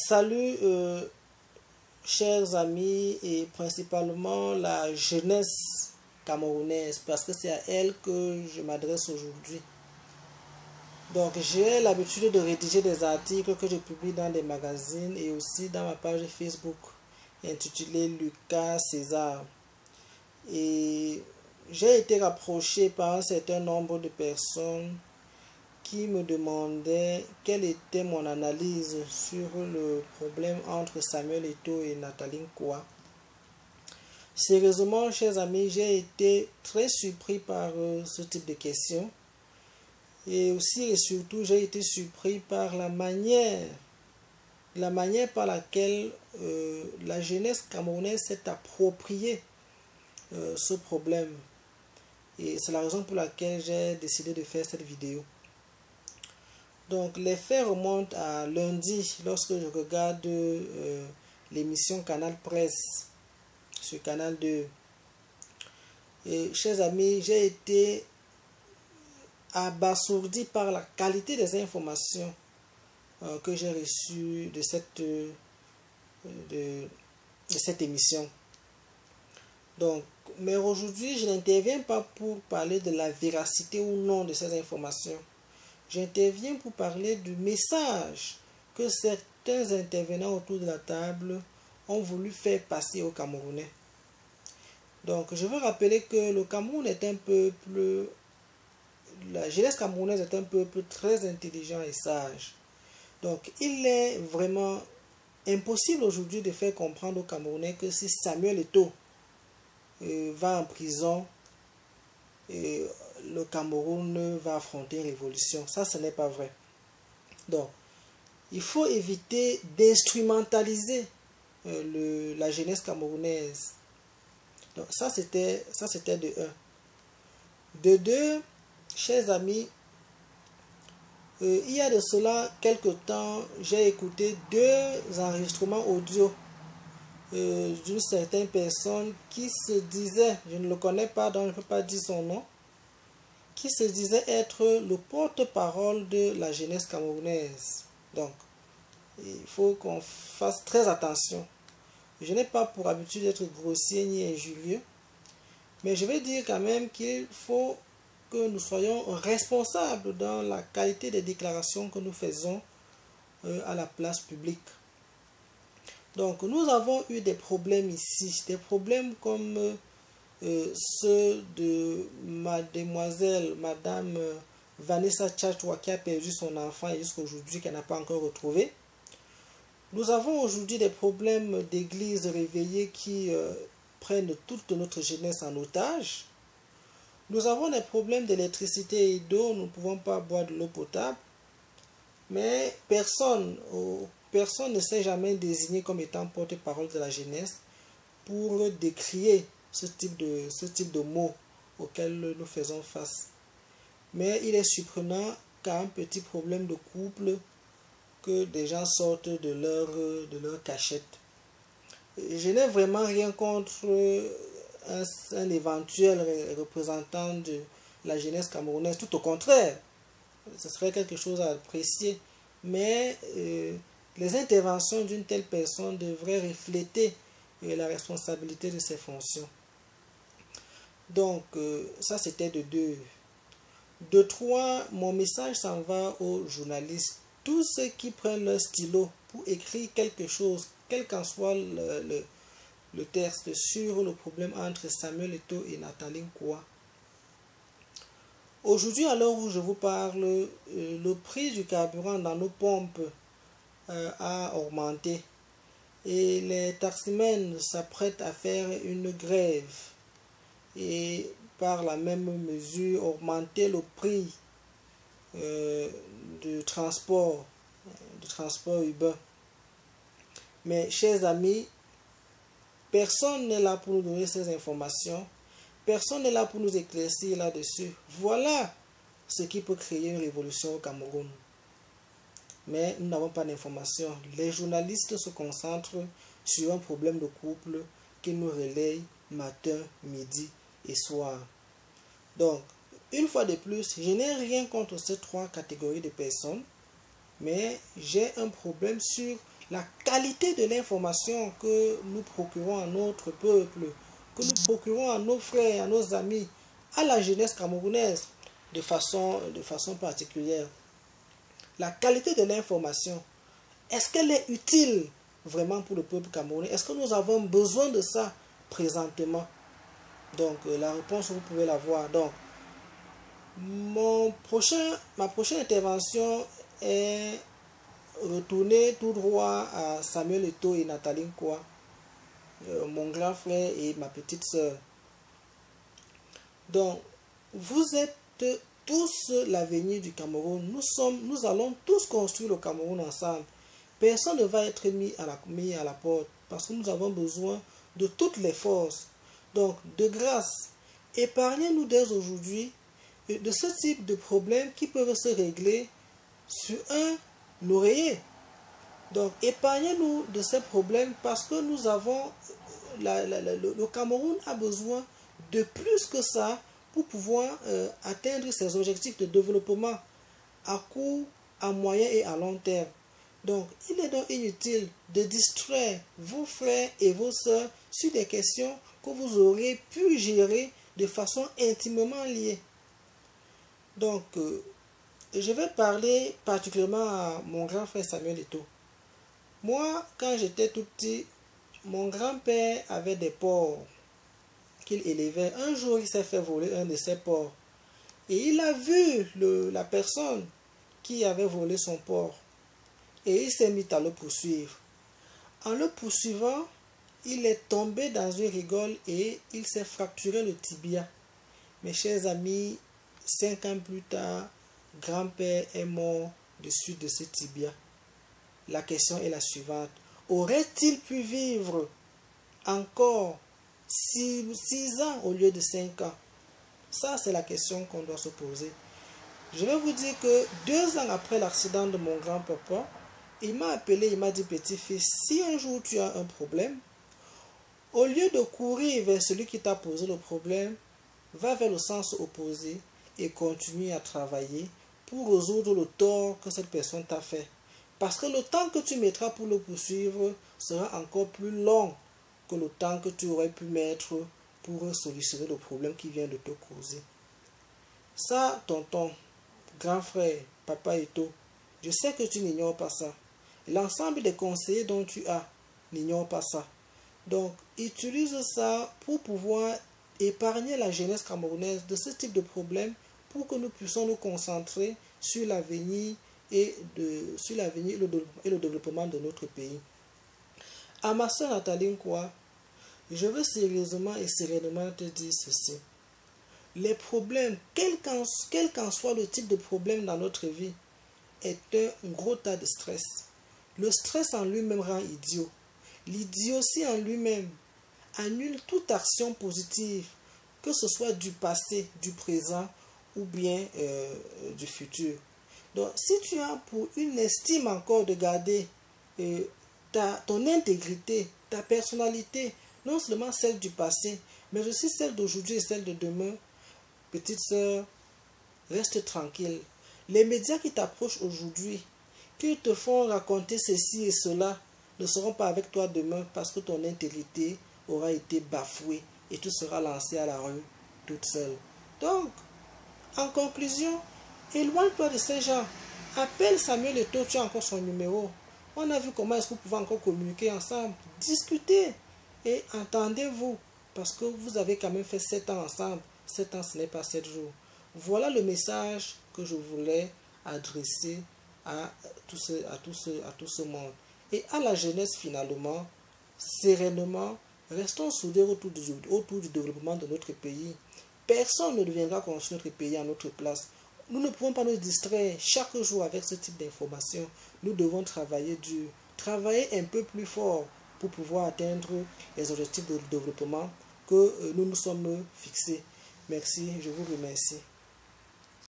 Salut chers amis et principalement la jeunesse camerounaise parce que c'est à elle que je m'adresse aujourd'hui. Donc j'ai l'habitude de rédiger des articles que je publie dans des magazines et aussi dans ma page Facebook intitulée Lucas César. Et j'ai été rapproché par un certain nombre de personnes qui me demandaient quelle était mon analyse sur le problème entre Samuel Eto'o et Nathalie Nkoa. Sérieusement, chers amis, j'ai été très surpris par ce type de questions. Et aussi et surtout, j'ai été surpris par la manière par laquelle la jeunesse camerounaise s'est appropriée ce problème. Et c'est la raison pour laquelle j'ai décidé de faire cette vidéo. Donc les faits remontent à lundi lorsque je regarde l'émission Canal Presse sur Canal 2. Et chers amis, j'ai été abasourdi par la qualité des informations que j'ai reçues de cette émission. Donc, mais aujourd'hui, je n'interviens pas pour parler de la véracité ou non de ces informations. J'interviens pour parler du message que certains intervenants autour de la table ont voulu faire passer aux Camerounais. Donc, je veux rappeler que le Cameroun est un peuple, la jeunesse camerounaise est un peuple très intelligent et sage. Donc, il est vraiment impossible aujourd'hui de faire comprendre aux Camerounais que si Samuel Eto'o va en prison, le Cameroun va affronter une révolution. Ça, ce n'est pas vrai. Donc, il faut éviter d'instrumentaliser la jeunesse camerounaise. Donc, ça, c'était de 1. De 2, chers amis, il y a de cela quelques temps, j'ai écouté 2 enregistrements audio d'une certaine personne qui se disait, je ne le connais pas, donc je ne peux pas dire son nom, qui se disait être le porte-parole de la jeunesse camerounaise. Donc, il faut qu'on fasse très attention. Je n'ai pas pour habitude d'être grossier ni injurieux, mais je vais dire quand même qu'il faut que nous soyons responsables dans la qualité des déclarations que nous faisons à la place publique. Donc, nous avons eu des problèmes ici, des problèmes comme ceux de Madame Vanessa Tchatchoua qui a perdu son enfant et jusqu'à aujourd'hui qu'elle n'a pas encore retrouvé. Nous avons aujourd'hui des problèmes d'églises réveillées qui prennent toute notre jeunesse en otage. Nous avons des problèmes d'électricité et d'eau, nous ne pouvons pas boire de l'eau potable. Mais personne ne s'est jamais désigné comme étant porte-parole de la jeunesse pour décrier ce type de mots auxquels nous faisons face. Mais il est surprenant qu'à un petit problème de couple, que des gens sortent de leur cachette. Je n'ai vraiment rien contre un éventuel représentant de la jeunesse camerounaise, tout au contraire. Ce serait quelque chose à apprécier. Mais les interventions d'une telle personne devraient refléter la responsabilité de ses fonctions. Donc, ça c'était de 2. De 3, mon message s'en va aux journalistes. Tous ceux qui prennent leur stylo pour écrire quelque chose, quel qu'en soit le texte sur le problème entre Samuel Eto'o et Nathalie Nkoa. Aujourd'hui, à l'heure où je vous parle, le prix du carburant dans nos pompes a augmenté et les taximens s'apprêtent à faire une grève et par la même mesure augmenter le prix du transport urbain. Mais chers amis, personne n'est là pour nous donner ces informations. Personne n'est là pour nous éclaircir là-dessus. Voilà ce qui peut créer une révolution au Cameroun. Mais nous n'avons pas d'informations. Les journalistes se concentrent sur un problème de couple qu'ils nous relayent matin, midi et soir. Donc, une fois de plus, je n'ai rien contre ces 3 catégories de personnes. mais j'ai un problème sur la qualité de l'information que nous procurons à notre peuple, que nous procurons à nos frères, à nos amis, à la jeunesse camerounaise de façon particulière. La qualité de l'information, est-ce qu'elle est utile vraiment pour le peuple camerounais? Est-ce que nous avons besoin de ça présentement? Donc la réponse, vous pouvez la voir. Donc, ma prochaine intervention est retourner tout droit à Samuel Eto'o et Nathalie Nkwa, mon grand frère et ma petite sœur. Donc, vous êtes tous l'avenir du Cameroun. Nous allons tous construire le Cameroun ensemble. Personne ne va être mis à la porte parce que nous avons besoin de toutes les forces. Donc, de grâce, épargnez-nous dès aujourd'hui de ce type de problèmes qui peuvent se régler sur un oreiller. Donc, épargnez-nous de ces problèmes parce que nous avons, le Cameroun a besoin de plus que ça pour pouvoir atteindre ses objectifs de développement à court, à moyen et à long terme. Donc, il est donc inutile de distraire vos frères et vos sœurs sur des questions que vous aurez pu gérer de façon intimement liée. Donc, je vais parler particulièrement à mon grand frère Samuel Eto'o. Moi, quand j'étais tout petit, mon grand-père avait des porcs qu'il élevait. Un jour, il s'est fait voler un de ses porcs. Et il a vu la personne qui avait volé son porc. Et il s'est mis à le poursuivre. En le poursuivant, il est tombé dans une rigole et il s'est fracturé le tibia. Mes chers amis, 5 ans plus tard, grand-père est mort de suite de ce tibia. La question est la suivante. Aurait-il pu vivre encore 6 ans au lieu de 5 ans? Ça, c'est la question qu'on doit se poser. Je vais vous dire que 2 ans après l'accident de mon grand-papa, il m'a appelé, il m'a dit, petit-fils, si un jour tu as un problème, au lieu de courir vers celui qui t'a posé le problème, va vers le sens opposé et continue à travailler pour résoudre le tort que cette personne t'a fait. Parce que le temps que tu mettras pour le poursuivre sera encore plus long que le temps que tu aurais pu mettre pour solutionner le problème qui vient de te causer. Ça, tonton, grand frère, papa Eto'o, je sais que tu n'ignores pas ça. L'ensemble des conseillers dont tu as n'ignore pas ça. Donc, utilise ça pour pouvoir épargner la jeunesse camerounaise de ce type de problème pour que nous puissions nous concentrer sur l'avenir et le développement de notre pays. À ma soeur Nathalie Nkwa, je veux sérieusement et sereinement te dire ceci. Les problèmes, quel qu'en soit le type de problème dans notre vie, est un gros tas de stress. Le stress en lui-même rend idiot. L'idiotie en lui-même annule toute action positive, que ce soit du passé, du présent ou bien du futur. Donc, si tu as pour une estime encore de garder ton intégrité, ta personnalité, non seulement celle du passé, mais aussi celle d'aujourd'hui et celle de demain, petite sœur, reste tranquille. Les médias qui t'approchent aujourd'hui, qui te font raconter ceci et cela, ne seront pas avec toi demain parce que ton intégrité aura été bafouée et tu seras lancé à la rue toute seule. Donc, en conclusion, éloigne-toi de ces gens. Appelle Samuel Eto'o, tu as encore son numéro. On a vu comment est-ce que vous pouvez encore communiquer ensemble. Discutez et entendez-vous. Parce que vous avez quand même fait 7 ans ensemble. 7 ans, ce n'est pas 7 jours. Voilà le message que je voulais adresser à tout ce monde. Et à la jeunesse finalement, sereinement, restons soudés autour du développement de notre pays. Personne ne viendra construire notre pays à notre place. Nous ne pouvons pas nous distraire chaque jour avec ce type d'informations. Nous devons travailler dur, travailler un peu plus fort pour pouvoir atteindre les objectifs de développement que nous nous sommes fixés. Merci, je vous remercie.